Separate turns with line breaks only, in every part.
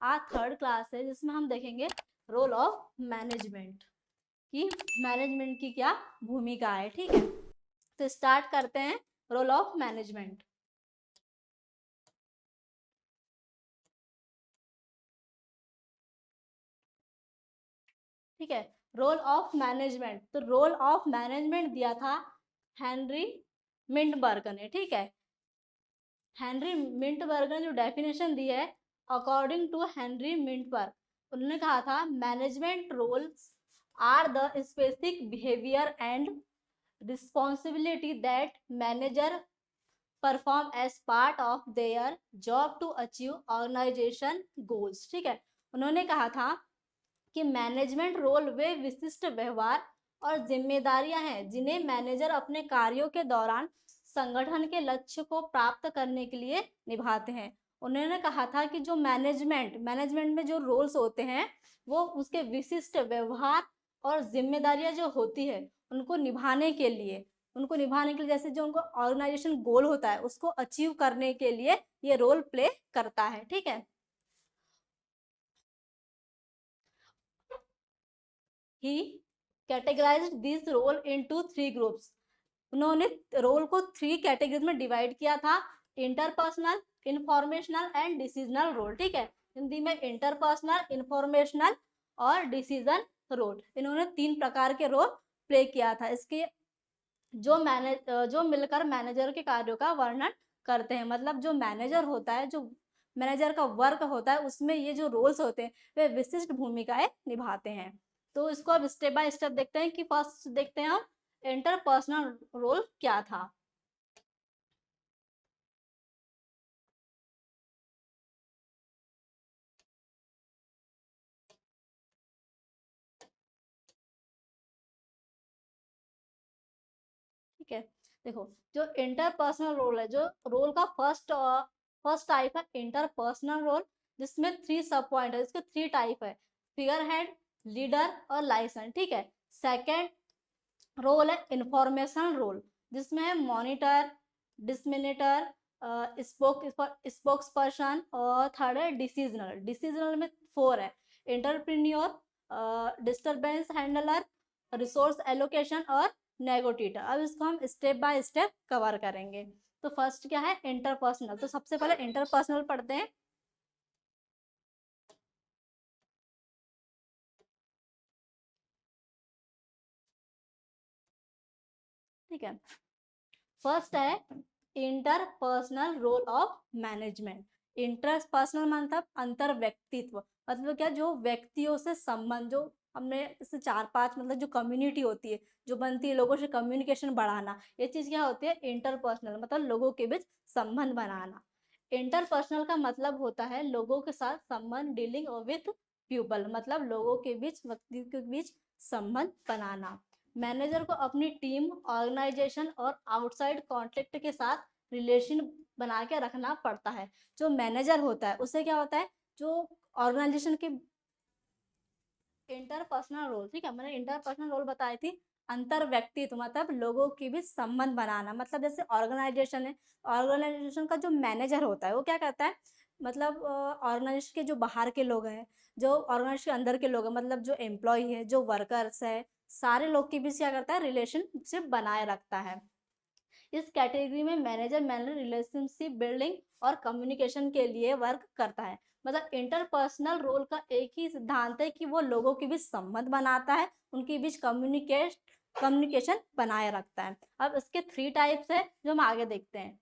Third class है जिसमें हम देखेंगे रोल ऑफ मैनेजमेंट कि मैनेजमेंट की क्या भूमिका है। ठीक है, तो स्टार्ट करते हैं रोल ऑफ मैनेजमेंट। ठीक है, रोल ऑफ मैनेजमेंट, तो रोल ऑफ मैनेजमेंट दिया था हेनरी मिंटबर्ग ने। ठीक है, हेनरी मिंटबर्ग ने जो डेफिनेशन दी है, अकॉर्डिंग टू हेनरी मिंटबर्ग, उन्होंने कहा था management roles are the specific behaviour and responsibility that manager perform as part of their job to achieve organisation goals. ठीक है, उन्होंने कहा था कि मैनेजमेंट रोल वे विशिष्ट व्यवहार और जिम्मेदारियां हैं जिन्हें मैनेजर अपने कार्यों के दौरान संगठन के लक्ष्य को प्राप्त करने के लिए निभाते हैं। उन्होंने कहा था कि जो मैनेजमेंट में जो रोल्स होते हैं वो उसके विशिष्ट व्यवहार और जिम्मेदारियां जो होती है उनको निभाने के लिए जैसे जो उनको ऑर्गेनाइजेशन गोल होता है उसको अचीव करने के लिए ये रोल प्ले करता है। ठीक है, he categorized this role into 3 groups. उन्होंने रोल को 3 कैटेगरीज में डिवाइड किया था, interpersonal, informational and decisional role. ठीक है, हिंदी में इंटरपर्सनल, इंफॉर्मेशनल और डिसीजन रोल, इन्होंने 3 प्रकार के रोल प्ले किया था। इसके जो मिलकर मैनेजर के कार्यों का वर्णन करते हैं, मतलब जो मैनेजर होता है, जो मैनेजर का वर्क होता है उसमें ये जो रोल्स होते हैं वे विशिष्ट भूमिकाएं निभाते हैं। तो इसको अब स्टेप बाय स्टेप देखते हैं कि फर्स्ट देखते हैं हम इंटरपर्सनल रोल क्या था। ठीक है, देखो जो इंटरपर्सनल रोल है, जो रोल का फर्स्ट टाइप है इंटरपर्सनल रोल, जिसमें 3 सब पॉइंट है, इसके 3 टाइप है, फिगर हेड, लीडर और लाइसन। ठीक है, सेकेंड रोल है इंफॉर्मेशन रोल, जिसमें है मॉनिटर, डिसमिनेटर, स्पोक्स पर्सन, और थर्ड है डिसीजनल। डिसीजनल में 4 है, इंटरप्रीन्योर, डिस्टरबेंस हैंडलर, रिसोर्स एलोकेशन और नेगोटिएटर। अब इसको हम स्टेप बाय स्टेप कवर करेंगे। तो फर्स्ट क्या है इंटरपर्सनल, तो सबसे पहले इंटरपर्सनल पढ़ते हैं। ठीक है, फर्स्ट है interpersonal role of management. Interpersonal मतलब अंतर व्यक्तित्व, मतलब क्या जो व्यक्तियों से संबंध, जो हमने इससे 4-5 मतलब जो कम्युनिटी होती है, जो बनती है लोगों से कम्युनिकेशन बढ़ाना, ये चीज क्या होती है इंटरपर्सनल, मतलब लोगों के बीच संबंध बनाना। इंटरपर्सनल का मतलब होता है लोगों के साथ संबंध, डीलिंग विथ पीपल, मतलब लोगों के बीच, व्यक्ति के बीच संबंध बनाना। मैनेजर को अपनी टीम, ऑर्गेनाइजेशन और आउटसाइड कॉन्टेक्ट के साथ रिलेशन बना के रखना पड़ता है। जो मैनेजर होता है उससे क्या होता है, जो ऑर्गेनाइजेशन के इंटरपर्सनल रोल, ठीक है, मैंने इंटरपर्सनल रोल बताई थी, अंतर व्यक्तित्व मतलब लोगों के बीच संबंध बनाना। मतलब जैसे ऑर्गेनाइजेशन है, ऑर्गेनाइजेशन का जो मैनेजर होता है वो क्या करता है, मतलब ऑर्गेनाइजेशन के जो बाहर के लोग हैं, जो ऑर्गेनाइजेशन के अंदर के लोग हैं, मतलब जो एम्प्लॉय है, जो वर्कर्स है, सारे लोग के बीच क्या करता है रिलेशनशिप बनाए रखता है। इस कैटेगरी में मैनेजर मैनर रिलेशनशिप बिल्डिंग और कम्युनिकेशन के लिए वर्क करता है। मतलब इंटरपर्सनल रोल का एक ही सिद्धांत है कि वो लोगों के बीच संबंध बनाता है, उनके बीच कम्युनिकेशन बनाए रखता है। अब इसके 3 टाइप्स है जो हम आगे देखते हैं।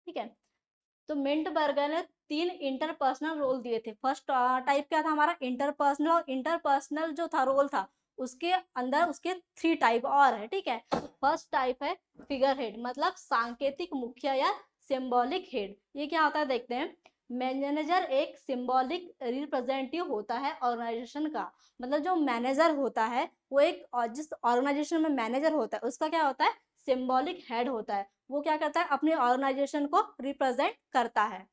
ठीक है, तो मिंट बर्गर ने 3 इंटरपर्सनल रोल दिए थे। फर्स्ट टाइप क्या था हमारा इंटरपर्सनल, और इंटरपर्सनल जो था रोल था उसके अंदर उसके 3 टाइप और है। ठीक है, फर्स्ट टाइप है फिगर हेड, मतलब सांकेतिक मुखिया या सिंबॉलिक हेड। ये क्या होता है देखते हैं। मैनेजर एक सिंबॉलिक रिप्रेजेंटेटिव होता है ऑर्गेनाइजेशन का, मतलब जो मैनेजर होता है वो एक, और जिस ऑर्गेनाइजेशन में मैनेजर होता है उसका क्या होता है सिंबॉलिक हेड होता है। वो क्या करता है अपने ऑर्गेनाइजेशन को रिप्रेजेंट करता है।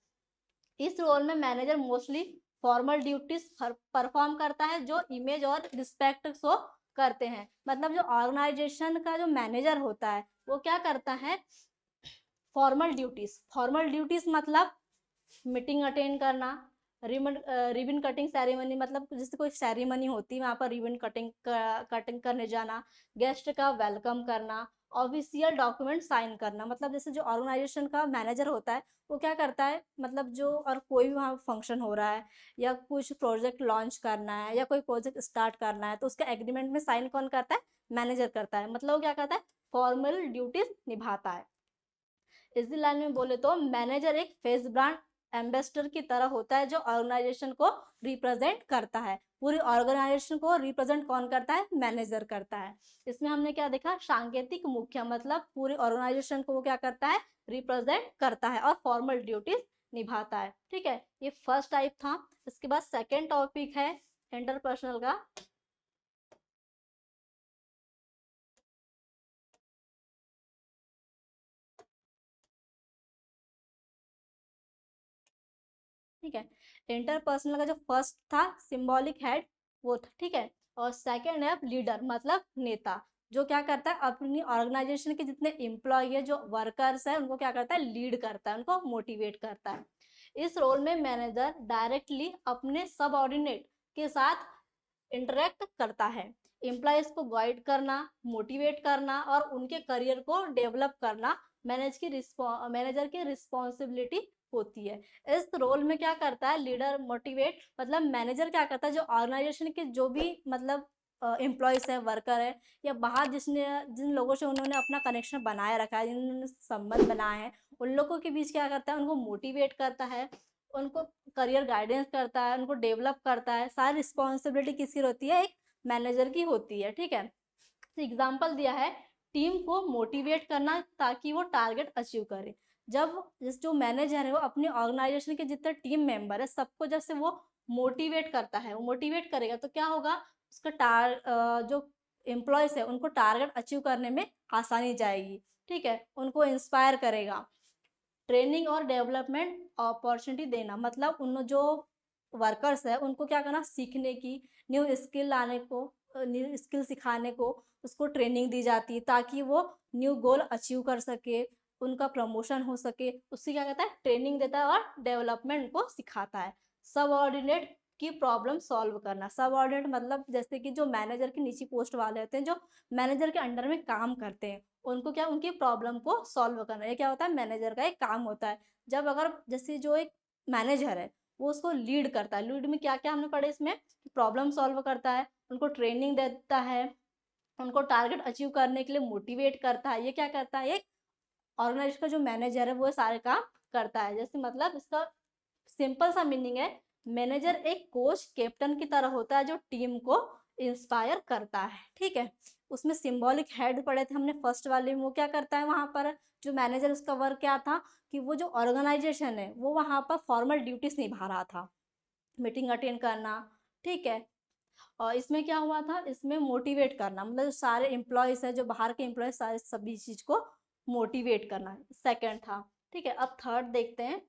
इस रोल में manager mostly formal duties perform करता है जो इमेज और रिस्पेक्ट को करते हैं। मतलब जो ऑर्गेनाइजेशन का जो मैनेजर होता है वो क्या करता है, फॉर्मल ड्यूटीज मतलब मीटिंग अटेंड करना, रिबन कटिंग सेरेमनी मतलब जैसे कोई सेरेमनी होती है वहाँ पर रिबन कटिंग करने जाना, गेस्ट का वेलकम करना, ऑफिशियल डॉक्यूमेंट साइन करना। मतलब जैसे जो ऑर्गेनाइजेशन का मैनेजर होता है वो क्या करता है, मतलब जो और कोई भी वहाँ फंक्शन हो रहा है या कुछ प्रोजेक्ट लॉन्च करना है या कोई प्रोजेक्ट स्टार्ट करना है तो उसका एग्रीमेंट में साइन कौन करता है, मैनेजर करता है। मतलब वो क्या करता है, फॉर्मल ड्यूटीज निभाता है। इसी लाइन में बोले तो मैनेजर एक फेस ब्रांड एम्बेसडर की तरह होता है जो ऑर्गेनाइजेशन को रिप्रेजेंट करता है। पूरी ऑर्गेनाइजेशन को रिप्रेजेंट कौन करता है, मैनेजर करता है। इसमें हमने क्या देखा, सांकेतिक मुख्य मतलब पूरी ऑर्गेनाइजेशन को वो क्या करता है, रिप्रेजेंट करता है और फॉर्मल ड्यूटीज निभाता है। ठीक है, ये फर्स्ट टाइप था। इसके बाद सेकेंड टॉपिक है इंटरपर्सनल का। ठीक है, इंटरपर्सनल का जो फर्स्ट था सिंबॉलिक हेड वो था। ठीक है, और सेकंड है लीडर मतलब नेता, जो क्या करता है अपनी ऑर्गेनाइजेशन के जितने एम्प्लॉय है, जो वर्कर्स है, उनको क्या करता है, लीड करता है, उनको मोटिवेट करता है। इस रोल में मैनेजर डायरेक्टली अपने सबऑर्डिनेट के साथ इंटरेक्ट करता है। एम्प्लॉयज को गाइड करना, मोटिवेट करना और उनके करियर को डेवलप करना मैनेजर की रिस्पॉन्सिबिलिटी होती है। इस रोल में क्या करता है लीडर, मोटिवेट मतलब मैनेजर क्या करता है, जो ऑर्गेनाइजेशन के जो भी मतलब एम्प्लॉयज है, वर्कर है या बाहर जिन लोगों से उन्होंने अपना कनेक्शन बनाए रखा है, जिन्होंने संबंध बनाए हैं, उन लोगों के बीच क्या करता है, उनको मोटिवेट करता है, उनको करियर गाइडेंस करता है, उनको डेवलप करता है। सारी रिस्पॉन्सिबिलिटी किसकी होती है, एक मैनेजर की होती है। ठीक है, एग्जाम्पल दिया है, टीम को मोटिवेट करना ताकि वो टारगेट अचीव करे। जब जिस जो मैनेजर है वो अपने ऑर्गेनाइजेशन के जितने टीम मेंबर है सबको जब से वो मोटिवेट करता है, वो मोटिवेट करेगा तो क्या होगा, उसका जो एम्प्लॉयज है उनको टारगेट अचीव करने में आसानी जाएगी। ठीक है, उनको इंस्पायर करेगा। ट्रेनिंग और डेवलपमेंट अपॉर्चुनिटी देना मतलब उन जो वर्कर्स है उनको क्या करना, सीखने की, न्यू स्किल लाने को, न्यू स्किल सिखाने को उसको ट्रेनिंग दी जाती है ताकि वो न्यू गोल अचीव कर सके, उनका प्रमोशन हो सके। उससे क्या कहता है, ट्रेनिंग देता है और डेवलपमेंट को सिखाता है। सबऑर्डिनेट की प्रॉब्लम सॉल्व करना, सबऑर्डिनेट मतलब जैसे कि जो मैनेजर की नीची पोस्ट वाले होते हैं, जो मैनेजर के अंडर में काम करते हैं, उनको क्या, उनकी प्रॉब्लम को सॉल्व करना, ये क्या होता है, मैनेजर का एक काम होता है। जब अगर जैसे जो एक मैनेजर है वो उसको लीड करता है, लीड में क्या क्या हमने पढ़े इसमें, प्रॉब्लम सॉल्व करता है, उनको ट्रेनिंग देता है, उनको टारगेट अचीव करने के लिए मोटिवेट करता है। ये क्या करता है, एक ऑर्गेनाइजेशन का जो मैनेजर है वो सारे काम करता है। जैसे मतलब इसका सिंपल सा मीनिंग है, मैनेजर एक कोच कैप्टन की तरह होता है जो टीम को इंस्पायर करता है। ठीक है, उसमें सिंबॉलिक हेड पढ़े थे हमने फर्स्ट वाले में, वो क्या करता है वहां पर, जो मैनेजर उसका वर्क क्या था कि वो जो ऑर्गेनाइजेशन है वो वहां पर फॉर्मल ड्यूटीज निभा रहा था, मीटिंग अटेंड करना। ठीक है, और इसमें क्या हुआ था, इसमें मोटिवेट करना मतलब जो सारे एम्प्लॉयज है, जो बाहर के एम्प्लॉयज, सारे सभी चीज को मोटिवेट करना सेकंड था। ठीक है, अब थर्ड देखते हैं।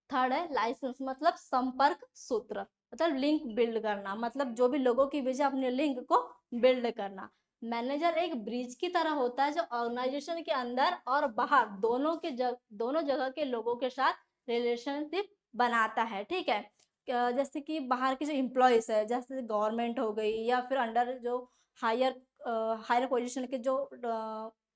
थर्ड है लाइसेंस मतलब संपर्क सूत्र, मतलब लिंक बिल्ड करना, मतलब जो भी लोगों के बीच अपने लिंक को बिल्ड करना। मैनेजर एक ब्रिज की तरह होता है जो ऑर्गेनाइजेशन के अंदर और बाहर दोनों जगह के लोगों के साथ रिलेशनशिप बनाता है। ठीक है, जैसे कि बाहर के जो एम्प्लॉयज है, जैसे गवर्नमेंट हो गई या फिर अंडर जो हायर हायर पोजीशन के जो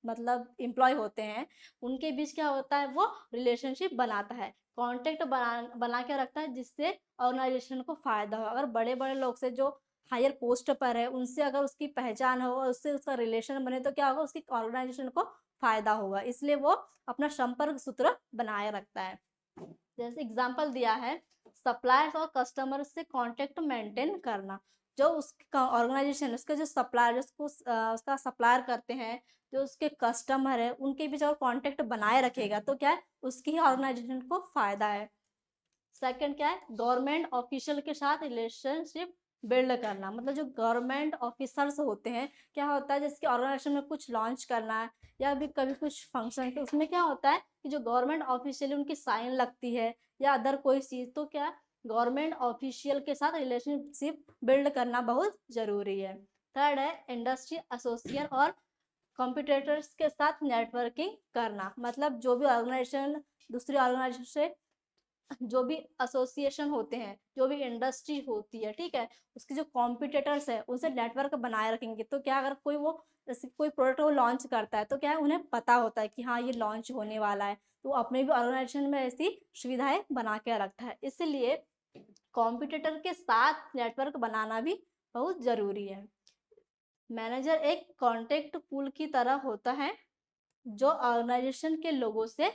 मतलब एम्प्लॉय होते हैं, उनके बीच क्या होता है, वो रिलेशनशिप बनाता है, कांटेक्ट बना के रखता है, जिससे ऑर्गेनाइजेशन को फायदा हो। अगर बड़े बड़े लोग से जो हायर पोस्ट पर है उनसे अगर उसकी पहचान हो और उससे उसका रिलेशन बने तो क्या होगा, उसकी ऑर्गेनाइजेशन को फायदा होगा, इसलिए वो अपना संपर्क सूत्र बनाए रखता है। जैसे एग्जाम्पल दिया है, सप्लायर्स और कस्टमर से कांटेक्ट मेंटेन करना, जो उसका ऑर्गेनाइजेशन उसके जो सप्लायर उसको उसका सप्लायर करते हैं, जो उसके कस्टमर है उनके बीच अगर कांटेक्ट बनाए रखेगा तो क्या है, उसकी ऑर्गेनाइजेशन को फायदा है। सेकंड क्या है, गवर्नमेंट ऑफिशियल के साथ रिलेशनशिप बिल्ड करना, मतलब जो गवर्नमेंट ऑफिसर्स होते हैं, क्या होता है जिसके ऑर्गेनाइजेशन में कुछ लॉन्च करना है या भी कभी कुछ फंक्शन, तो उसमें क्या होता है कि जो गवर्नमेंट ऑफिशियली उनकी साइन लगती है या अदर कोई चीज़, तो क्या गवर्नमेंट ऑफिशियल के साथ रिलेशनशिप बिल्ड करना बहुत ज़रूरी है। थर्ड है इंडस्ट्री एसोसिएशन और कॉम्पिटिटर्स के साथ नेटवर्किंग करना, मतलब जो भी ऑर्गेनाइजेशन दूसरी ऑर्गेनाइजेशन से जो भी एसोसिएशन होते हैं, जो भी इंडस्ट्री होती है, ठीक है, उसके जो कॉम्पिटिटर्स है उनसे नेटवर्क बनाए रखेंगे। तो क्या अगर कोई वो जैसे कोई प्रोडक्ट वो लॉन्च करता है तो क्या है उन्हें पता होता है कि हाँ ये लॉन्च होने वाला है, तो अपने भी ऑर्गेनाइजेशन में ऐसी सुविधाएं बना के रखता है। इसलिए कॉम्पिटिटर के साथ नेटवर्क बनाना भी बहुत ज़रूरी है। मैनेजर एक कॉन्टेक्ट पूल की तरह होता है जो ऑर्गेनाइजेशन के लोगों से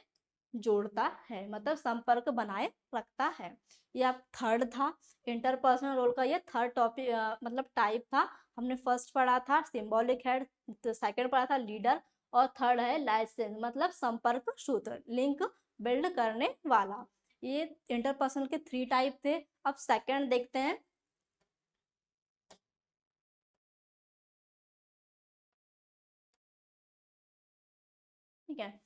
जोड़ता है, मतलब संपर्क बनाए रखता है। ये अब थर्ड था इंटरपर्सनल रोल का, ये थर्ड टॉपिक मतलब टाइप था। हमने फर्स्ट पढ़ा था सिंबॉलिक हेड, तो सेकंड पढ़ा था लीडर, और थर्ड है लाइसेंस मतलब संपर्क सूत्र, लिंक बिल्ड करने वाला। ये इंटरपर्सनल के 3 टाइप थे। अब सेकंड देखते हैं। ठीक है,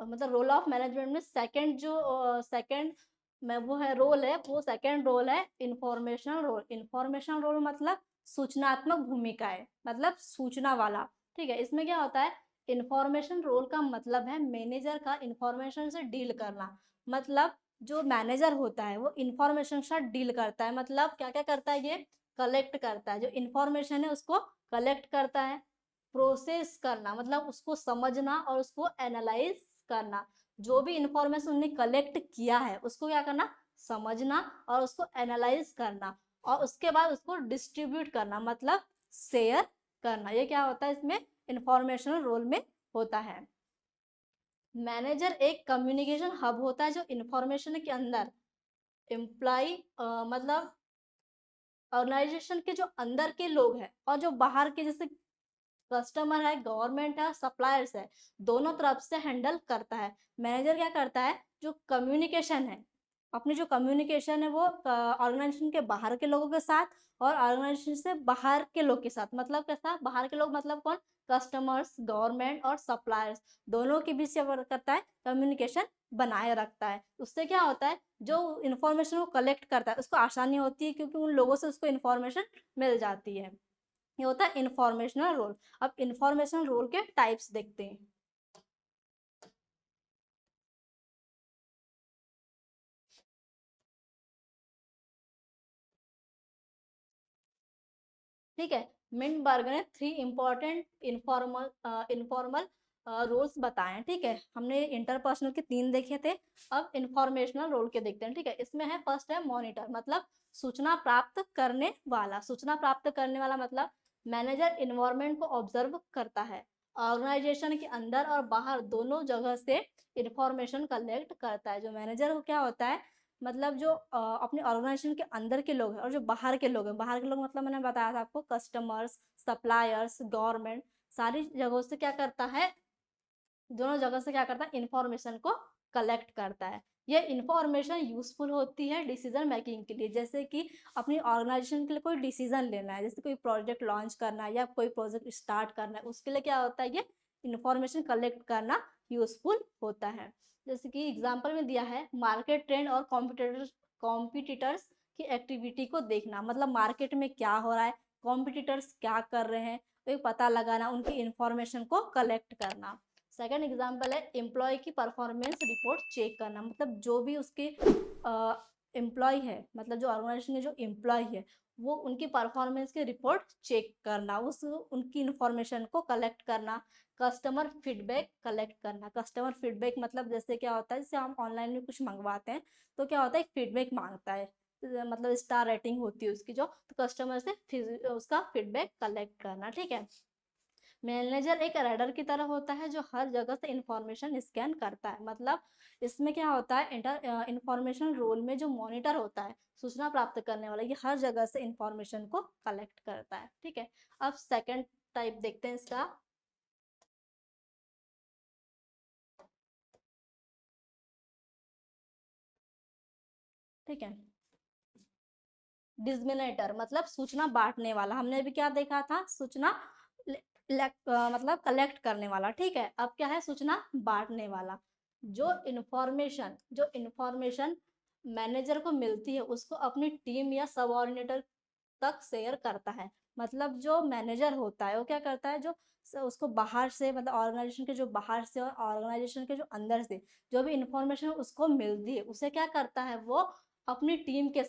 मतलब रोल ऑफ मैनेजमेंट में सेकंड जो सेकंड में वो है रोल है, वो सेकंड रोल है इंफॉर्मेशनल रोल। इंफॉर्मेशनल रोल मतलब सूचनात्मक भूमिका है, मतलब सूचना वाला। ठीक है, इसमें क्या होता है, इंफॉर्मेशन रोल का मतलब है मैनेजर का इंफॉर्मेशन से डील करना। मतलब जो मैनेजर होता है वो इंफॉर्मेशन से डील करता है, मतलब क्या क्या करता है, ये कलेक्ट करता है, जो इंफॉर्मेशन है उसको कलेक्ट करता है। प्रोसेस करना मतलब उसको समझना और उसको एनालाइज करना। जो भी इंफॉर्मेशन उन्होंने कलेक्ट किया है उसको क्या करना, समझना और उसको एनालाइज करना, और उसके बाद उसको डिस्ट्रीब्यूट करना मतलब शेयर करना। ये क्या होता है इसमें इंफॉर्मेशनल रोल में होता है। मैनेजर एक कम्युनिकेशन हब होता है जो इंफॉर्मेशन के अंदर एम्प्लॉय मतलब ऑर्गेनाइजेशन के जो अंदर के लोग हैं और जो बाहर के जैसे कस्टमर है, गवर्नमेंट है, सप्लायर्स है, दोनों तरफ से हैंडल करता है। मैनेजर क्या करता है, जो कम्युनिकेशन है, अपनी जो कम्युनिकेशन है वो ऑर्गेनाइजेशन के बाहर के लोगों के साथ और ऑर्गेनाइजेशन से बाहर के लोग के साथ, मतलब कैसा बाहर के लोग मतलब कौन, कस्टमर्स, गवर्नमेंट और सप्लायर्स, दोनों के बीच क्या करता है, कम्युनिकेशन बनाए रखता है। उससे क्या होता है, जो इन्फॉर्मेशन वो कलेक्ट करता है उसको आसानी होती है क्योंकि उन लोगों से उसको इन्फॉर्मेशन मिल जाती है। ये होता है इंफॉर्मेशनल रोल। अब इंफॉर्मेशनल रोल के टाइप्स देखते हैं। ठीक है, मिंटबर्ग ने 3 इंपॉर्टेंट इनफॉर्मल इनफॉर्मल रोल्स बताए हैं। ठीक है, हमने इंटरपर्सनल के 3 देखे थे, अब इंफॉर्मेशनल रोल के देखते हैं। ठीक है, इसमें है फर्स्ट है मॉनिटर, मतलब सूचना प्राप्त करने वाला। सूचना प्राप्त करने वाला मतलब मैनेजर इन्वायरमेंट को ऑब्जर्व करता है, ऑर्गेनाइजेशन के अंदर और बाहर दोनों जगह से इंफॉर्मेशन कलेक्ट करता है। जो मैनेजर को क्या होता है, मतलब जो अपने ऑर्गेनाइजेशन के अंदर के लोग हैं और जो बाहर के लोग हैं, बाहर के लोग मतलब मैंने बताया था आपको कस्टमर्स, सप्लायर्स, गवर्नमेंट, सारी जगहों से क्या करता है, दोनों जगह से क्या करता है, इंफॉर्मेशन को कलेक्ट करता है। ये इंफॉर्मेशन यूजफुल होती है डिसीजन मेकिंग के लिए, जैसे कि अपनी ऑर्गेनाइजेशन के लिए कोई डिसीजन लेना है, जैसे कोई प्रोजेक्ट लॉन्च करना है या कोई प्रोजेक्ट स्टार्ट करना है, उसके लिए क्या होता है, ये इंफॉर्मेशन कलेक्ट करना यूजफुल होता है। जैसे कि एग्जाम्पल में दिया है मार्केट ट्रेंड और कॉम्पिटिटर्स की एक्टिविटी को देखना, मतलब मार्केट में क्या हो रहा है, कॉम्पिटिटर्स क्या कर रहे हैं, तो पता लगाना, उनकी इंफॉर्मेशन को कलेक्ट करना। सेकंड एग्जांपल है एम्प्लॉय की परफॉर्मेंस रिपोर्ट चेक करना, मतलब जो भी उसके एम्प्लॉय है, मतलब जो ऑर्गेनाइजेशन के जो एम्प्लॉय है वो उनकी परफॉर्मेंस की रिपोर्ट चेक करना, उस उनकी इंफॉर्मेशन को कलेक्ट करना। कस्टमर फीडबैक कलेक्ट करना, कस्टमर फीडबैक मतलब जैसे क्या होता है, जैसे हम ऑनलाइन में कुछ मंगवाते हैं तो क्या होता है, एक फीडबैक मांगता है, मतलब स्टार रेटिंग होती है उसकी जो, तो कस्टमर से उसका फीडबैक कलेक्ट करना। ठीक है, मैनेजर एक रैडर की तरह होता है जो हर जगह से इंफॉर्मेशन स्कैन करता है, मतलब इसमें क्या होता है, इंफॉर्मेशन रोल में जो मॉनिटर होता है, सूचना प्राप्त करने वाला, ये हर जगह से इंफॉर्मेशन को कलेक्ट करता है। ठीक है, अब सेकंड टाइप देखते हैं इसका। ठीक है, डिस्मिनेटर मतलब सूचना बांटने वाला। हमने अभी क्या देखा था, सूचना मतलब कलेक्ट करने वाला। ठीक है, अब क्या है, सूचना बांटने वाला। जो इन्फॉर्मेशन मैनेजर को मिलती है उसको अपनी टीम या सबऑर्डिनेटर तक शेयर करता है। मतलब जो मैनेजर होता है वो क्या करता है, जो उसको बाहर से, मतलब ऑर्गेनाइजेशन के जो बाहर से और ऑर्गेनाइजेशन के जो अंदर से जो भी इंफॉर्मेशन उसको मिलती है उसे क्या करता है, वो अपनी टीम के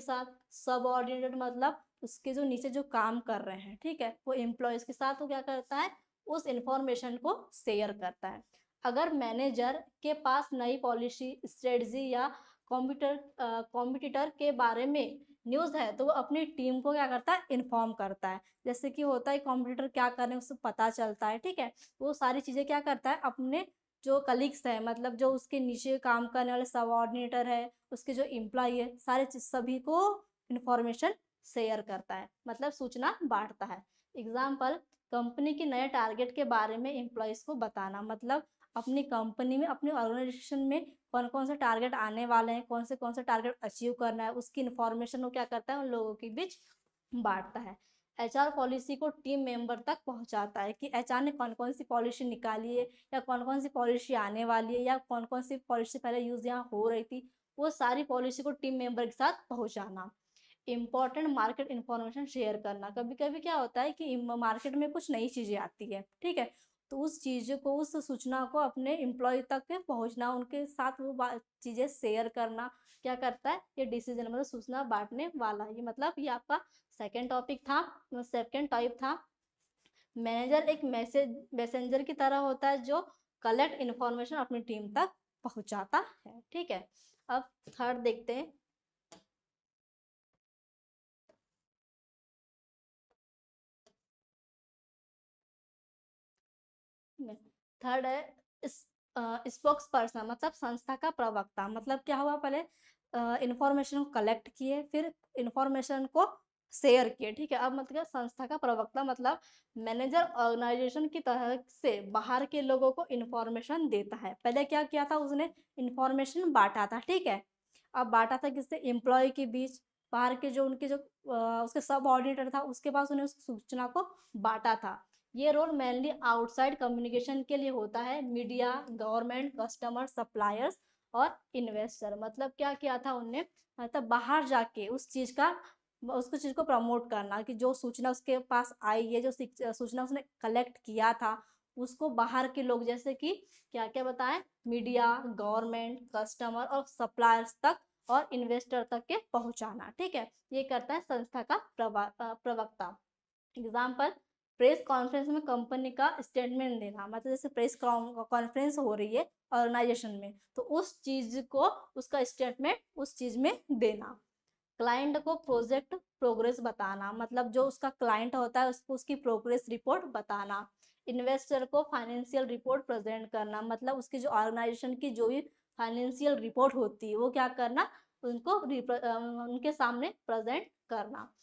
साथ सबऑर्डिनेटेड मतलब उसके जो नीचे जो काम कर रहे हैं, ठीक है, वो एम्प्लॉयज के साथ वो क्या करता है, उस इंफॉर्मेशन को शेयर करता है। अगर मैनेजर के पास नई पॉलिसी, स्ट्रेटजी या कॉम्पिटिटर के बारे में न्यूज़ है तो वो अपनी टीम को क्या करता है, इन्फॉर्म करता है। जैसे कि होता है कॉम्पिटिटर क्या कर रहे हैं उससे पता चलता है, ठीक है, वो सारी चीज़ें क्या करता है, अपने जो कलीग्स है, मतलब जो उसके नीचे काम करने वाले सबऑर्डिनेटर है, उसके जो एम्प्लॉय है, सारे सभी को इंफॉर्मेशन शेयर करता है, मतलब सूचना बांटता है। एग्जाम्पल, कंपनी के नए टारगेट के बारे में एम्प्लॉयज़ को बताना, मतलब अपनी कंपनी में, अपनी ऑर्गेनाइजेशन में कौन कौन से टारगेट आने वाले हैं, कौन से टारगेट अचीव करना है, उसकी इन्फॉर्मेशन वो क्या करता है, उन लोगों के बीच बांटता है। एचआर पॉलिसी को टीम मेंबर तक पहुंचाता है कि एचआर ने कौन कौन सी पॉलिसी निकाली है, या कौन कौन सी पॉलिसी आने वाली है, या कौन कौन सी पॉलिसी पहले यूज यहाँ हो रही थी, वो सारी पॉलिसी को टीम मेंबर के साथ पहुंचाना। इम्पॉर्टेंट मार्केट इन्फॉर्मेशन शेयर करना, कभी कभी क्या होता है कि मार्केट में कुछ नई चीज़ें आती है, ठीक है, तो उस चीज़ को, उस सूचना को अपने एम्प्लॉय तक के पहुंचना, उनके साथ वो चीज़ें शेयर करना, क्या करता है, ये डिसीजन मतलब सूचना बांटने वाला। ये मतलब ये आपका सेकेंड टॉपिक था, सेकेंड टाइप था। मैनेजर एक मैसेंजर की तरह होता है जो कलेक्ट इन्फॉर्मेशन अपनी टीम तक पहुंचाता है, ठीक है। अब थर्ड देखते हैं। थर्ड है स्पोक्स पर्सन, मतलब संस्था का प्रवक्ता। मतलब क्या हुआ, पहले इंफॉर्मेशन को कलेक्ट किए, फिर इंफॉर्मेशन को शेयर किए, ठीक है। अब मतलब संस्था का प्रवक्ता मतलब मैनेजर ऑर्गेनाइजेशन की तरह से बाहर के लोगों को इंफॉर्मेशन देता है। पहले क्या किया था, उसने इंफॉर्मेशन बांटा था, ठीक है। अब बांटा था किससे, एम्प्लॉय के बीच, बाहर के जो उनके जो उसके सब ऑडिटर था उसके पास उन्हें उस सूचना को बांटा था। ये रोल मेनली आउटसाइड कम्युनिकेशन के लिए होता है, मीडिया, गवर्नमेंट, कस्टमर, सप्लायर्स और इन्वेस्टर। मतलब क्या किया था उनने, मतलब बाहर जाके उसको चीज़ को प्रमोट करना, कि जो सूचना उसके पास आई है, जो सूचना उसने कलेक्ट किया था, उसको बाहर के लोग, जैसे कि क्या क्या बताएं, मीडिया, गवर्नमेंट, कस्टमर और सप्लायर्स तक और इन्वेस्टर तक के पहुंचाना, ठीक है। ये करता है संस्था का प्रवक्ता। एग्जाम्पल, प्रेस कॉन्फ्रेंस में कंपनी का स्टेटमेंट देना, मतलब जैसे प्रेस कॉन्फ्रेंस हो रही है ऑर्गेनाइजेशन में, तो उस चीज को, उसका स्टेटमेंट उस चीज में देना। क्लाइंट को प्रोजेक्ट प्रोग्रेस बताना, मतलब जो उसका क्लाइंट होता है उसको उसकी प्रोग्रेस रिपोर्ट बताना। इन्वेस्टर को फाइनेंशियल रिपोर्ट प्रेजेंट करना, मतलब उसकी जो ऑर्गेनाइजेशन की जो भी फाइनेंशियल रिपोर्ट होती है वो क्या करना, उनको उनके सामने प्रेजेंट करना।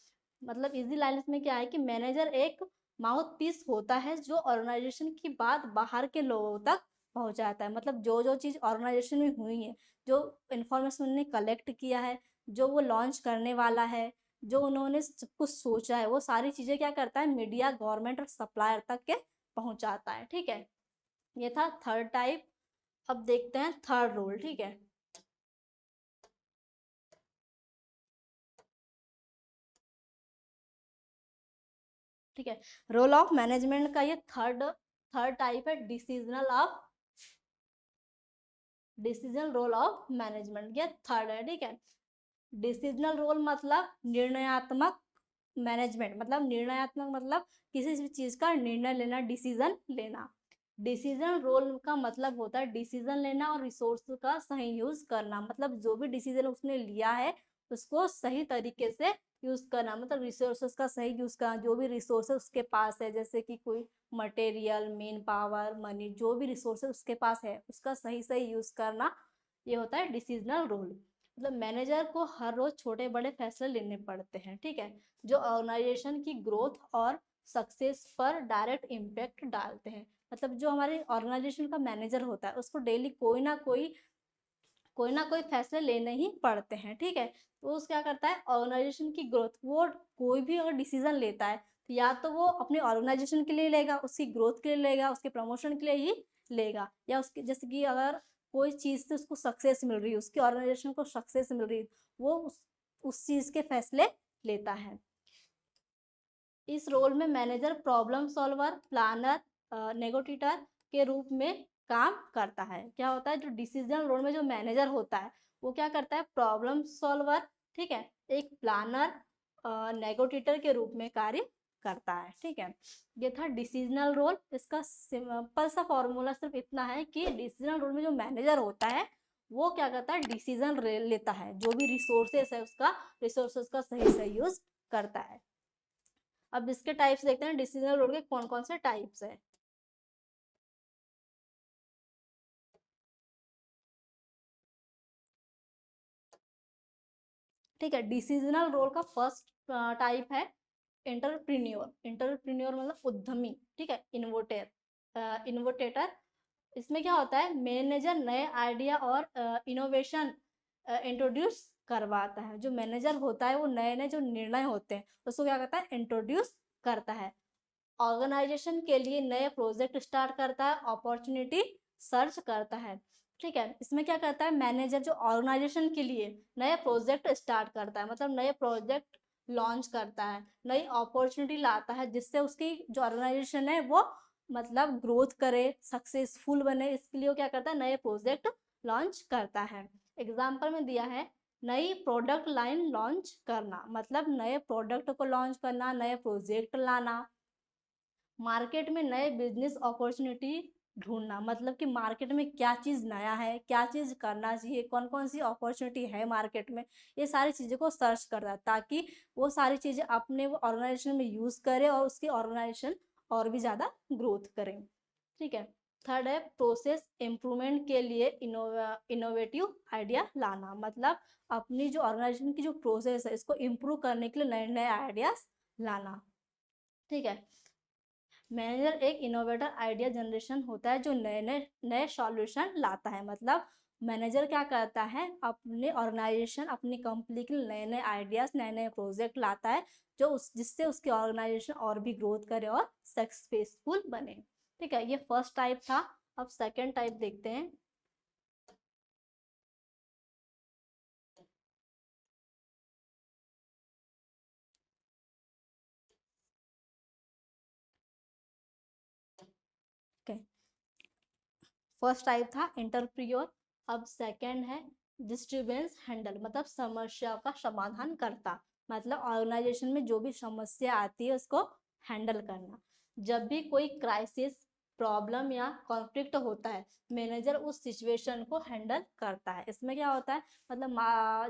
मतलब इजी लाइन में क्या है कि मैनेजर एक माउथ पीस होता है जो ऑर्गेनाइजेशन की बात बाहर के लोगों तक पहुंचाता है। मतलब जो जो चीज़ ऑर्गेनाइजेशन में हुई है, जो इन्फॉर्मेशन उन्होंने कलेक्ट किया है, जो वो लॉन्च करने वाला है, जो उन्होंने सब कुछ सोचा है, वो सारी चीज़ें क्या करता है, मीडिया, गवर्नमेंट और सप्लायर तक के पहुंचाता है, ठीक है। ये था थर्ड टाइप। अब देखते हैं थर्ड रोल, ठीक है। ठीक है, रोल ऑफ मैनेजमेंट का ये थर्ड थर्ड टाइप है, डिसीजनल रोल ऑफ मैनेजमेंट, ये थर्ड है, ठीक है। डिसीजनल रोल मतलब निर्णयात्मक, मैनेजमेंट मतलब निर्णयात्मक, मतलब किसी भी चीज का निर्णय लेना, डिसीजन लेना। डिसीजन रोल का मतलब होता है डिसीजन लेना और रिसोर्स का सही यूज करना, मतलब जो भी डिसीजन उसने लिया है उसको सही तरीके से यूज करना, मतलब रिसोर्सेस का सही यूज करना, जो भी रिसोर्सेस उसके पास है, जैसे कि कोई मटेरियल, मेन पावर, मनी, जो भी रिसोर्सेस उसके पास है उसका सही सही यूज करना, ये होता है डिसीजनल रोल। मतलब मैनेजर को हर रोज छोटे बड़े फैसले लेने पड़ते हैं, ठीक है, जो ऑर्गेनाइजेशन की ग्रोथ और सक्सेस पर डायरेक्ट इम्पैक्ट डालते हैं। मतलब जो हमारे ऑर्गेनाइजेशन का मैनेजर होता है उसको डेली कोई ना कोई फैसले लेने ही पड़ते हैं, ठीक है। तो उस क्या करता है, ऑर्गेनाइजेशन की ग्रोथ, वो कोई भी अगर डिसीजन लेता है तो या तो वो अपने ऑर्गेनाइजेशन के लिए लेगा, उसकी ग्रोथ के लिए लेगा, उसके प्रमोशन के लिए ही लेगा, या उसके जैसे कि अगर कोई चीज़ से उसको सक्सेस मिल रही है, उसकी ऑर्गेनाइजेशन को सक्सेस मिल रही है, वो उस चीज़ के फैसले लेता है। इस रोल में मैनेजर प्रॉब्लम सॉल्वर, प्लानर, नेगोटिएटर के रूप में काम करता है। क्या होता है, जो डिसीजन रोल में जो मैनेजर होता है वो क्या करता है, प्रॉब्लम सॉल्वर, ठीक है, एक प्लानर, नेगोटिएटर के रूप में कार्य करता है। ठीक है, ये था डिसीजनल रोल। इसका सिंपल सा फॉर्मूला सिर्फ इतना है कि डिसीजनल रोल में जो मैनेजर होता है वो क्या करता है, डिसीजन लेता है, जो भी रिसोर्सेस है उसका रिसोर्सेस का सही यूज करता है। अब इसके टाइप्स देखते हैं, डिसीजनल रोल के कौन कौन से टाइप्स है। ठीक है, डिसीजनल रोल का फर्स्ट टाइप है इंटरप्रीन्योर। इंटरप्रीन्योर मतलब उद्यमी, ठीक है, इनोवेटर। इसमें क्या होता है, मैनेजर नए आइडिया और इनोवेशन इंट्रोड्यूस करवाता है। जो मैनेजर होता है वो नए नए जो निर्णय होते हैं उसको क्या करता है, इंट्रोड्यूस करता है। ऑर्गेनाइजेशन के लिए नए प्रोजेक्ट स्टार्ट करता है, अपॉर्चुनिटी सर्च करता है। ठीक है, इसमें क्या करता है, मैनेजर जो ऑर्गेनाइजेशन के लिए नए प्रोजेक्ट स्टार्ट करता है, मतलब नए प्रोजेक्ट लॉन्च करता है, नई अपॉर्चुनिटी लाता है, जिससे उसकी जो ऑर्गेनाइजेशन है वो मतलब ग्रोथ करे, सक्सेसफुल बने, इसके लिए वो क्या करता है, नए प्रोजेक्ट लॉन्च करता है। एग्जाम्पल में दिया है, नई प्रोडक्ट लाइन लॉन्च करना, मतलब नए प्रोडक्ट को लॉन्च करना, नए प्रोजेक्ट लाना। मार्केट में नए बिजनेस अपॉर्चुनिटी ढूंढना, मतलब कि मार्केट में क्या चीज़ नया है, क्या चीज़ करना चाहिए, कौन कौन सी अपॉर्चुनिटी है मार्केट में, ये सारी चीज़ों को सर्च करता है ताकि वो सारी चीज़ें अपने वो ऑर्गेनाइजेशन में यूज़ करे और उसकी ऑर्गेनाइजेशन और भी ज़्यादा ग्रोथ करे। ठीक है, थर्ड है प्रोसेस इम्प्रूवमेंट के लिए इनोवेटिव आइडिया लाना, मतलब अपनी जो ऑर्गेनाइजेशन की जो प्रोसेस है इसको इम्प्रूव करने के लिए नए नए आइडियाज लाना। ठीक है, मैनेजर एक इनोवेटर आइडिया जनरेशन होता है जो नए नए नए सॉल्यूशन लाता है, मतलब मैनेजर क्या करता है, अपने ऑर्गेनाइजेशन अपनी कंपनी के लिए नए नए आइडियाज नए नए प्रोजेक्ट लाता है जो जिससे उसकी ऑर्गेनाइजेशन और भी ग्रोथ करे और सक्सेसफुल बने। ठीक है, ये फर्स्ट टाइप था। अब सेकेंड टाइप देखते हैं। okay. फर्स्ट टाइप था इंटरप्रियोर। अब सेकंड है डिस्टर्बेंस हैंडल, मतलब समस्या का समाधान करता, मतलब ऑर्गेनाइजेशन में जो भी समस्या आती है उसको हैंडल करना। जब भी कोई क्राइसिस, प्रॉब्लम या कॉन्फ्लिक्ट होता है, मैनेजर उस सिचुएशन को हैंडल करता है। इसमें क्या होता है, मतलब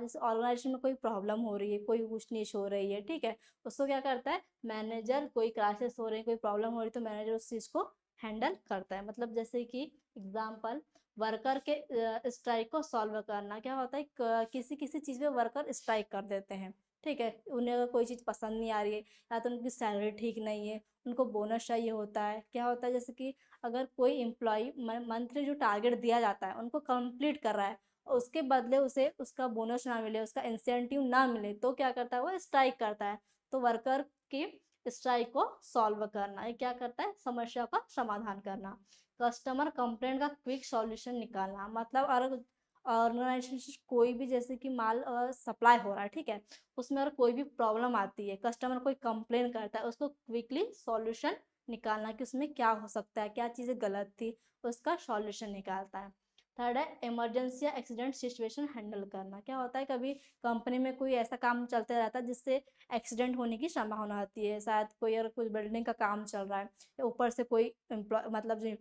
जैसे ऑर्गेनाइजेशन में कोई प्रॉब्लम हो रही है, कोई ऊंच नीच हो रही है, ठीक है, उसको क्या करता है मैनेजर, कोई क्राइसिस हो रही है, कोई प्रॉब्लम हो रही है तो मैनेजर उस चीज़ को हैंडल करता है। मतलब जैसे कि एग्जाम्पल, वर्कर के स्ट्राइक को सॉल्व करना। क्या होता है, किसी किसी चीज़ में वर्कर स्ट्राइक कर देते हैं, ठीक है, उन्हें अगर कोई चीज़ पसंद नहीं आ रही है या तो उनकी सैलरी ठीक नहीं है, उनको बोनस चाहिए होता है। क्या होता है, जैसे कि अगर कोई एम्प्लॉय मंथली जो टारगेट दिया जाता है उनको कंप्लीट कर रहा है और उसके बदले उसे उसका बोनस ना मिले, उसका इंसेंटिव ना मिले, तो क्या करता है, वो स्ट्राइक करता है। तो वर्कर की स्ट्राइक को सॉल्व करना, ये क्या करता है, समस्या का समाधान करना। कस्टमर कंप्लेंट का क्विक सॉल्यूशन निकालना, मतलब अगर ऑर्गेनाइजेशन कोई भी जैसे कि माल सप्लाई हो रहा है, ठीक है, उसमें अगर कोई भी प्रॉब्लम आती है, कस्टमर कोई कंप्लेन करता है, उसको क्विकली सॉल्यूशन निकालना कि उसमें क्या हो सकता है, क्या चीज़ें गलत थी, उसका सॉल्यूशन निकालता है। थर्ड है इमरजेंसी या एक्सीडेंट सिचुएशन हैंडल करना। क्या होता है, कभी कंपनी में कोई ऐसा काम चलते रहता है जिससे एक्सीडेंट होने की संभावना होती है, शायद कोई अगर कुछ बिल्डिंग का काम चल रहा है या ऊपर से कोई एम्प्लॉय, मतलब जो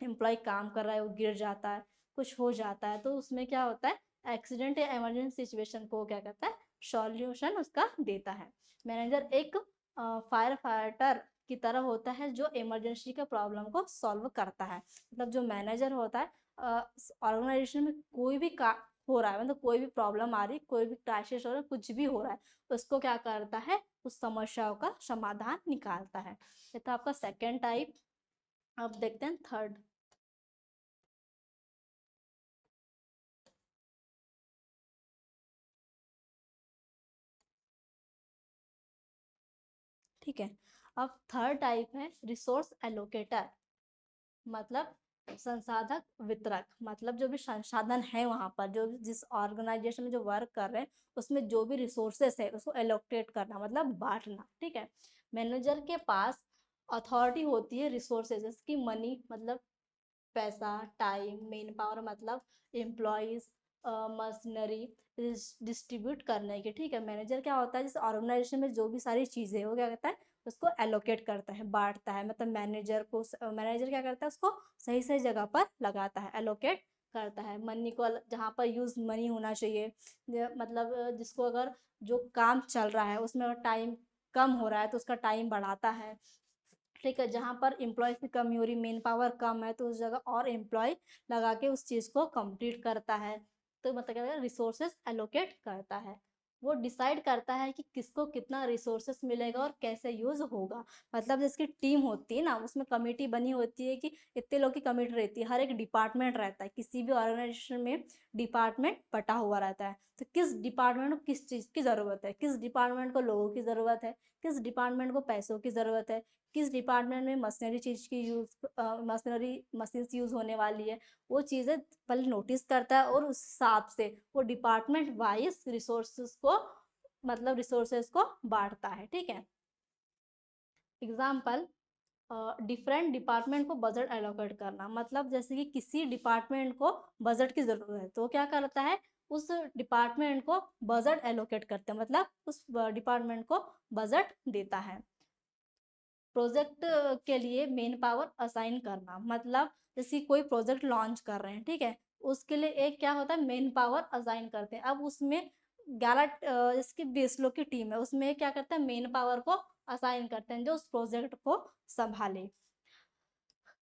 एम्प्लॉय काम कर रहा है वो गिर जाता है, कुछ हो जाता है, तो उसमें क्या होता है, एक्सीडेंट या इमरजेंसी सिचुएशन को क्या करता है, सॉल्यूशन उसका देता है। मैनेजर एक फायर फाइटर की तरह होता है जो इमरजेंसी के प्रॉब्लम को सॉल्व करता है। मतलब जो मैनेजर होता है, ऑर्गेनाइजेशन में कोई भी का हो रहा है, मतलब कोई भी प्रॉब्लम आ रही, कोई भी क्राइसिस हो रहा है, कुछ भी हो रहा है, उसको क्या करता है, उस समस्याओं का समाधान निकालता है। ये था आपका सेकेंड टाइप। अब देखते हैं थर्ड। ठीक है, अब थर्ड टाइप है रिसोर्स एलोकेटर, मतलब संसाधक वितरक, मतलब जो भी संसाधन है वहां पर, जो जिस ऑर्गेनाइजेशन में जो वर्क कर रहे हैं उसमें जो भी रिसोर्सेस है उसको एलोकेट करना, मतलब बांटना, ठीक है। मैनेजर के पास अथॉरिटी होती है रिसोर्सेज, जैसे कि मनी मतलब पैसा, टाइम, मेन पावर मतलब एम्प्लॉयज, मशीनरी डिस्ट्रीब्यूट करने के, ठीक है। मैनेजर क्या होता है, जिस ऑर्गेनाइजेशन में जो भी सारी चीज़ें वो क्या कहता है उसको एलोकेट करता है, बांटता है, मतलब मैनेजर क्या करता है उसको सही सही जगह पर लगाता है, एलोकेट करता है। मनी को जहाँ पर यूज मनी होना चाहिए, मतलब जिसको अगर जो काम चल रहा है उसमें अगर टाइम कम हो रहा है तो उसका टाइम बढ़ाता है, ठीक है। जहाँ पर एम्प्लॉय की कमी हो रही, मेन पावर कम है, तो उस जगह और एम्प्लॉय लगा के उस चीज़ को कंप्लीट करता है। तो मतलब क्या रिसोर्सेस एलोकेट करता है। वो डिसाइड करता है कि किसको कितना रिसोर्सेस मिलेगा और कैसे यूज होगा। मतलब जिसकी टीम होती है ना, उसमें कमेटी बनी होती है कि इतने लोग की कमेटी रहती है, हर एक डिपार्टमेंट रहता है, किसी भी ऑर्गेनाइजेशन में डिपार्टमेंट बटा हुआ रहता है। तो किस डिपार्टमेंट को किस चीज़ की ज़रूरत है, किस डिपार्टमेंट को लोगों की ज़रूरत है, किस डिपार्टमेंट को पैसों की ज़रूरत है, किस डिपार्टमेंट में मशीनरी चीज़ की मशीनरी मशीन्स यूज़ होने वाली है, वो चीज़ें पहले नोटिस करता है और उस हिसाब से वो डिपार्टमेंट वाइज रिसोर्सेज को मतलब रिसोर्सेज को बांटता है, ठीक है। एग्जाम्पल, डिफरेंट डिपार्टमेंट को बजट एलोकेट करना, मतलब जैसे कि किसी डिपार्टमेंट को बजट की ज़रूरत है तो क्या करता है उस डिपार्टमेंट को बजट एलोकेट करते हैं, मतलब उस डिपार्टमेंट को बजट देता है। प्रोजेक्ट के लिए मेन पावर असाइन करना, मतलब जैसे कोई प्रोजेक्ट लॉन्च कर रहे हैं, ठीक है, उसके लिए एक क्या होता है मेन पावर असाइन करते हैं। अब उसमें 11 इसकी 20 लोग की टीम है, उसमें क्या करता है मेन पावर को असाइन करते हैं जो उस प्रोजेक्ट को संभाले।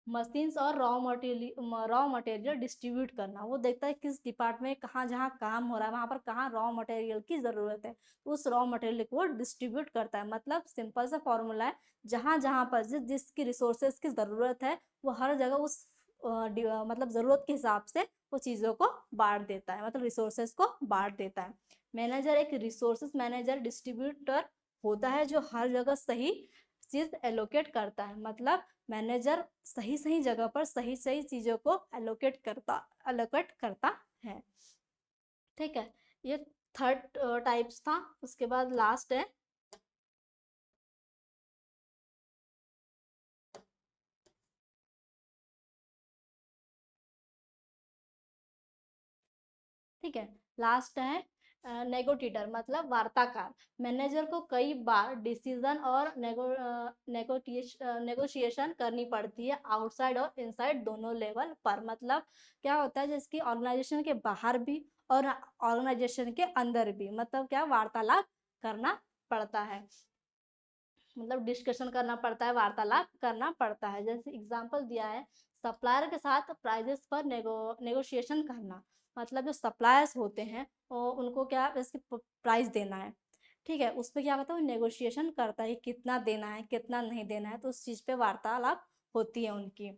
मशीन्स और रॉ मटेरियल डिस्ट्रीब्यूट करना, वो देखता है किस डिपार्टमेंट में कहाँ जहाँ काम हो रहा है वहाँ पर कहाँ रॉ मटेरियल की ज़रूरत है, उस रॉ मटेरियल को वो डिस्ट्रीब्यूट करता है। मतलब सिंपल सा फॉर्मूला है, जहाँ जहाँ पर जिसकी रिसोर्सेज की ज़रूरत है वो हर जगह उस मतलब ज़रूरत के हिसाब से वो चीज़ों को बांट देता है, मतलब रिसोर्सेज को बांट देता है। मैनेजर एक रिसोर्सेज मैनेजर डिस्ट्रीब्यूटर होता है जो हर जगह सही चीज़ एलोकेट करता है, मतलब मैनेजर सही सही जगह पर सही सही चीज़ों को एलोकेट करता है, ठीक है। ये थर्ड टाइप्स था। उसके बाद लास्ट है, ठीक है, लास्ट है नेगोटिएटर, मतलब वार्ताकार। मैनेजर को कई बार डिसीजन और नेगोशिएशन करनी पड़ती है आउटसाइड और इनसाइड दोनों लेवल पर, मतलब क्या होता है जिसकी ऑर्गेनाइजेशन के बाहर भी और ऑर्गेनाइजेशन के अंदर भी, मतलब क्या वार्तालाप करना पड़ता है, मतलब डिस्कशन करना पड़ता है, वार्तालाप करना पड़ता है। जैसे एग्जांपल दिया है, सप्लायर के साथ प्राइजेस पर नेगोशिएशन करना, मतलब जो सप्लायर्स होते हैं वो उनको क्या इसकी प्राइस देना है, ठीक है, उस पर क्या होता है वो नेगोशिएशन करता है कितना देना है कितना नहीं देना है, तो उस चीज़ पे वार्तालाप होती है उनकी।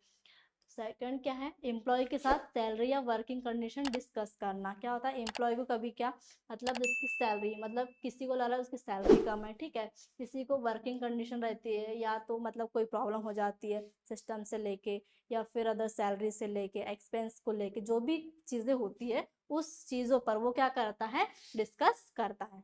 सेकंड क्या है, एम्प्लॉय के साथ सैलरी या वर्किंग कंडीशन डिस्कस करना। क्या होता है एम्प्लॉय को कभी क्या, मतलब जिसकी सैलरी, मतलब किसी को लग रहा है उसकी सैलरी कम है, ठीक है, किसी को वर्किंग कंडीशन रहती है या तो मतलब कोई प्रॉब्लम हो जाती है सिस्टम से लेके या फिर अदर सैलरी से लेके एक्सपेंस को लेके, जो भी चीज़ें होती है उस चीज़ों पर वो क्या करता है डिस्कस करता है।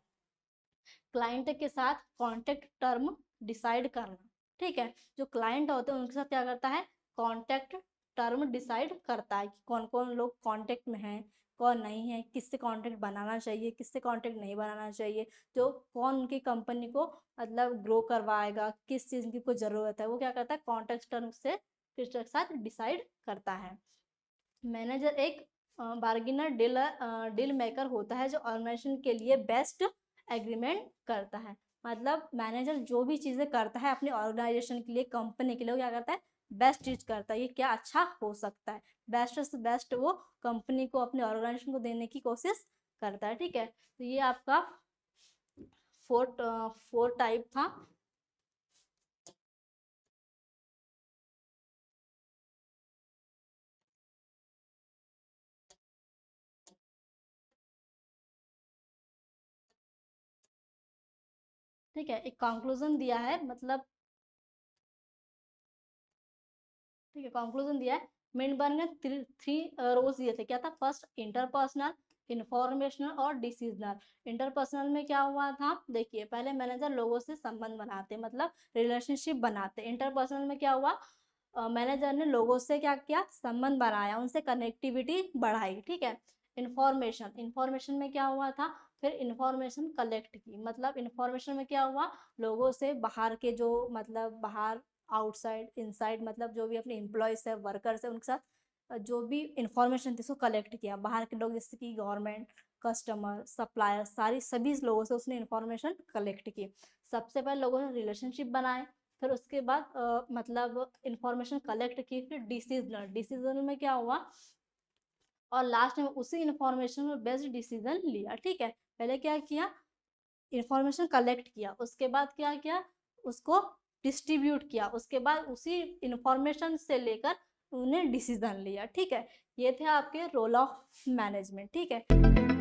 क्लाइंट के साथ कॉन्टेक्ट टर्म डिसाइड करना, ठीक है, जो क्लाइंट होते हैं उनके साथ क्या करता है कॉन्टेक्ट टर्म डिसाइड करता है कि कौन कौन लोग कांटेक्ट में हैं कौन नहीं है, किससे कांटेक्ट बनाना चाहिए किससे कांटेक्ट नहीं बनाना चाहिए, जो कौन उनकी कंपनी को मतलब ग्रो करवाएगा, किस चीज़ की को ज़रूरत है, वो क्या करता है कॉन्टेक्ट टर्म से किसके साथ डिसाइड करता है। मैनेजर एक बार्गेनर डील मेकर होता है जो ऑर्गेनाइजेशन के लिए बेस्ट एग्रीमेंट करता है, मतलब मैनेजर जो भी चीज़ें करता है अपनी ऑर्गेनाइजेशन के लिए कंपनी के लिए वो क्या करता है बेस्ट चीज करता है, ये क्या अच्छा हो सकता है, बेस्ट से बेस्ट वो कंपनी को अपने ऑर्गेनाइजेशन को देने की कोशिश करता है, ठीक है। तो ये आपका फोर टाइप था। ठीक है, एक कंक्लूजन दिया है, मतलब ठीक है, कंक्लूजन दिया है। मिंडबर्ग ने थ्री रोल्स दिए थे, क्या था? फर्स्ट इंटरपर्सनल, इंफॉर्मेशनल और डिसीजनल। इंटरपर्सनल में क्या हुआ था? देखिए, पहले मैनेजर लोगों से संबंध बनाते, मतलब रिलेशनशिप बनाते। इंटरपर्सनल में क्या हुआ? मैनेजर ने लोगों से क्या किया? संबंध बनाया, उनसे कनेक्टिविटी बढ़ाई। ठीक है। इंफॉर्मेशन, इंफॉर्मेशन में क्या हुआ था? फिर इंफॉर्मेशन कलेक्ट की, मतलब इंफॉर्मेशन में क्या हुआ? लोगों से बाहर के जो, मतलब बाहर, आउटसाइड, इनसाइड, मतलब जो भी अपने एम्प्लॉयज है, वर्कर्स है, उनके साथ जो भी इंफॉर्मेशन थी उसको कलेक्ट किया। बाहर के लोग जैसे कि गवर्नमेंट, कस्टमर, सप्लायर, सारी सभी लोगों से उसने इंफॉर्मेशन कलेक्ट की। सबसे पहले लोगों ने रिलेशनशिप बनाए, फिर उसके बाद मतलब इंफॉर्मेशन कलेक्ट की, फिर डिसीजनल, डिसीजनल में क्या हुआ? और लास्ट में उसी इंफॉर्मेशन में बेस्ट डिसीजन लिया। ठीक है, पहले क्या किया? इंफॉर्मेशन कलेक्ट किया, उसके बाद क्या किया? उसको डिस्ट्रीब्यूट किया, उसके बाद उसी इंफॉर्मेशन से लेकर उन्हें डिसीजन लिया। ठीक है, ये थे आपके रोल ऑफ मैनेजमेंट। ठीक है।